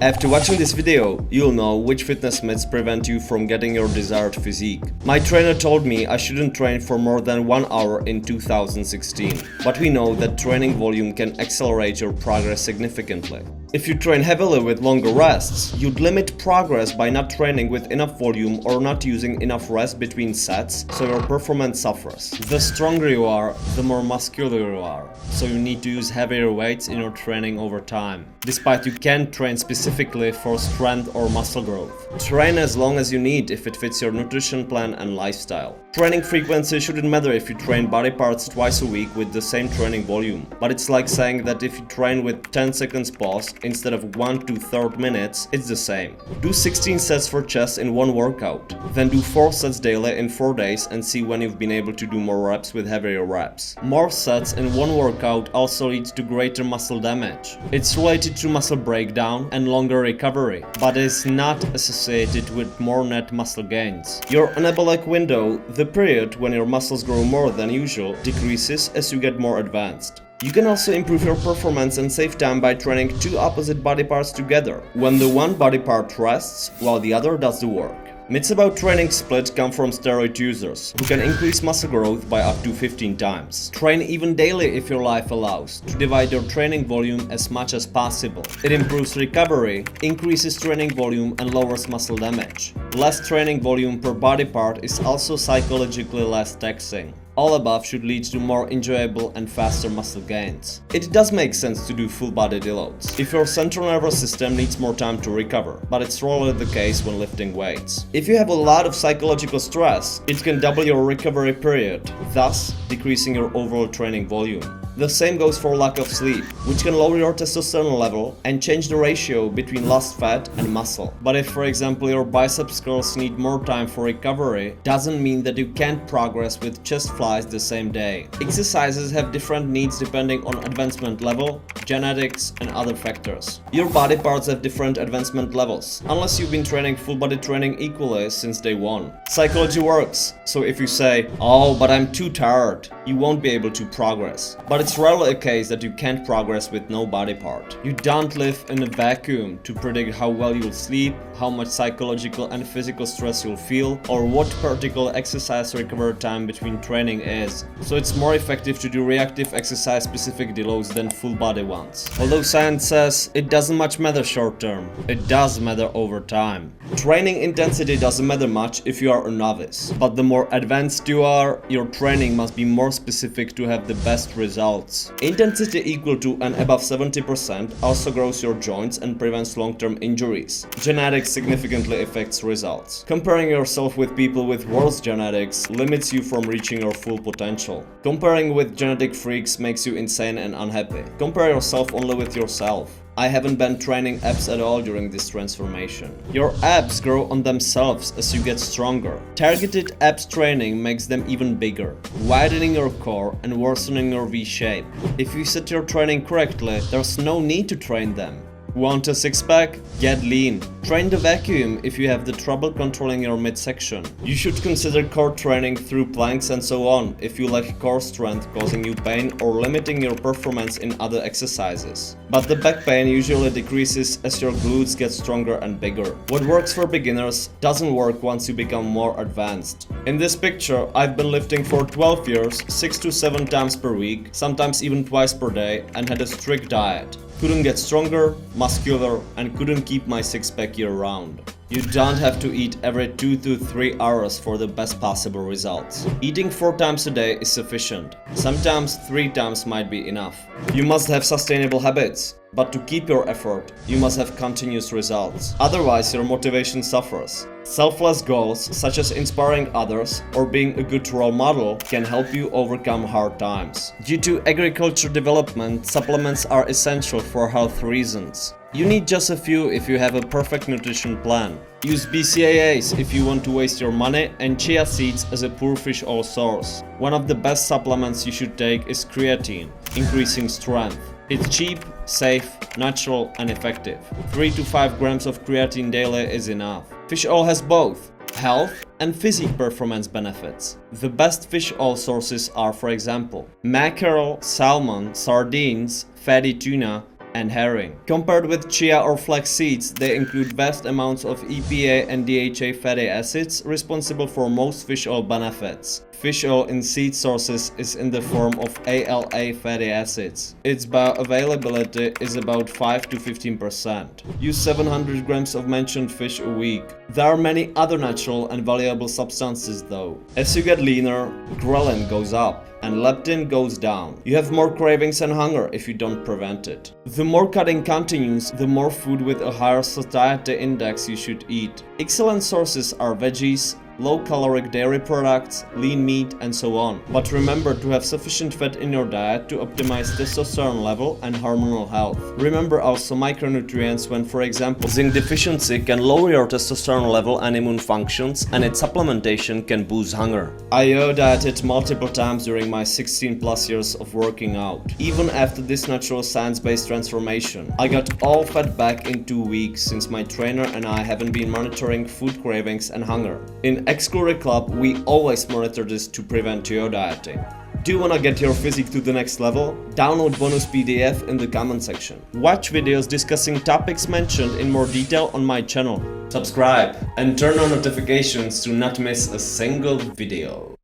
After watching this video, you'll know which fitness myths prevent you from getting your desired physique. My trainer told me I shouldn't train for more than 1 hour in 2016, but we know that training volume can accelerate your progress significantly. If you train heavily with longer rests, you'd limit progress by not training with enough volume or not using enough rest between sets, so your performance suffers. The stronger you are, the more muscular you are, so you need to use heavier weights in your training over time. Despite you can't train specifically for strength or muscle growth. Train as long as you need if it fits your nutrition plan and lifestyle. Training frequency shouldn't matter if you train body parts twice a week with the same training volume, but it's like saying that if you train with 10 seconds pause instead of 1 to 30 minutes, it's the same. Do 16 sets for chest in one workout, then do 4 sets daily in 4 days and see when you've been able to do more reps with heavier reps. More sets in one workout also leads to greater muscle damage. It's related to muscle breakdown and longer recovery, but is not associated with more net muscle gains. Your anabolic window, the period when your muscles grow more than usual, decreases as you get more advanced. You can also improve your performance and save time by training two opposite body parts together, when the one body part rests while the other does the work. Myths about training split come from steroid users, who can increase muscle growth by up to 15 times. Train even daily if your life allows, to divide your training volume as much as possible. It improves recovery, increases training volume and lowers muscle damage. Less training volume per body part is also psychologically less taxing. All above should lead to more enjoyable and faster muscle gains. It does make sense to do full body deloads if your central nervous system needs more time to recover, but it's rarely the case when lifting weights. If you have a lot of psychological stress, it can double your recovery period, thus decreasing your overall training volume. The same goes for lack of sleep, which can lower your testosterone level and change the ratio between lost fat and muscle. But if, for example, your biceps curls need more time for recovery, doesn't mean that you can't progress with chest flies the same day. Exercises have different needs depending on advancement level, genetics, and other factors. Your body parts have different advancement levels, unless you've been training full body training equally since day one. Psychology works, so if you say, "Oh, but I'm too tired," you won't be able to progress. But it's rarely a case that you can't progress with no body part. You don't live in a vacuum to predict how well you'll sleep, how much psychological and physical stress you'll feel, or what particular exercise recovery time between training is. So it's more effective to do reactive exercise-specific deloads than full body ones. Although science says it doesn't much matter short term, it does matter over time. Training intensity doesn't matter much if you are a novice, but the more advanced you are, your training must be more specific to have the best results. Intensity equal to and above 70% also grows your joints and prevents long-term injuries. Genetics significantly affects results. Comparing yourself with people with worse genetics limits you from reaching your full potential. Comparing with genetic freaks makes you insane and unhappy. Compare yourself only with yourself. I haven't been training abs at all during this transformation. Your abs grow on themselves as you get stronger. Targeted abs training makes them even bigger, widening your core and worsening your V shape. If you set your training correctly, there's no need to train them. Want a six-pack? Get lean. Train the vacuum if you have the trouble controlling your midsection. You should consider core training through planks and so on if you lack core strength causing you pain or limiting your performance in other exercises. But the back pain usually decreases as your glutes get stronger and bigger. What works for beginners doesn't work once you become more advanced. In this picture, I've been lifting for 12 years, 6 to 7 times per week, sometimes even twice per day, and had a strict diet. Couldn't get stronger, muscular, and couldn't keep my six-pack year-round. You don't have to eat every 2 to 3 hours for the best possible results. Eating 4 times a day is sufficient. Sometimes 3 times might be enough. You must have sustainable habits. But to keep your effort, you must have continuous results. Otherwise, your motivation suffers. Selfless goals, such as inspiring others or being a good role model, can help you overcome hard times. Due to agriculture development, supplements are essential for health reasons. You need just a few if you have a perfect nutrition plan. Use BCAAs if you want to waste your money and chia seeds as a poor fish oil source. One of the best supplements you should take is creatine, increasing strength. It's cheap, safe, natural and effective. 3 to 5 grams of creatine daily is enough. Fish oil has both health and physique performance benefits. The best fish oil sources are, for example, mackerel, salmon, sardines, fatty tuna, and herring. Compared with chia or flax seeds, they include vast amounts of EPA and DHA fatty acids responsible for most fish oil benefits. Fish oil in seed sources is in the form of ALA fatty acids. Its bioavailability is about 5 to 15%. Use 700 grams of mentioned fish a week. There are many other natural and valuable substances though. As you get leaner, ghrelin goes up and leptin goes down. You have more cravings and hunger if you don't prevent it. The more cutting continues, the more food with a higher satiety index you should eat. Excellent sources are veggies, low-caloric dairy products, lean meat, and so on. But remember to have sufficient fat in your diet to optimize testosterone level and hormonal health. Remember also micronutrients when, for example, zinc deficiency can lower your testosterone level and immune functions, and its supplementation can boost hunger. I yo-dieted multiple times during my 16+ years of working out. Even after this natural science-based transformation, I got all fat back in 2 weeks since my trainer and I haven't been monitoring food cravings and hunger. In Excluder Club, we always monitor this to prevent yo-dieting. Do you wanna get your physique to the next level? Download bonus PDF in the comment section. Watch videos discussing topics mentioned in more detail on my channel. Subscribe and turn on notifications to not miss a single video.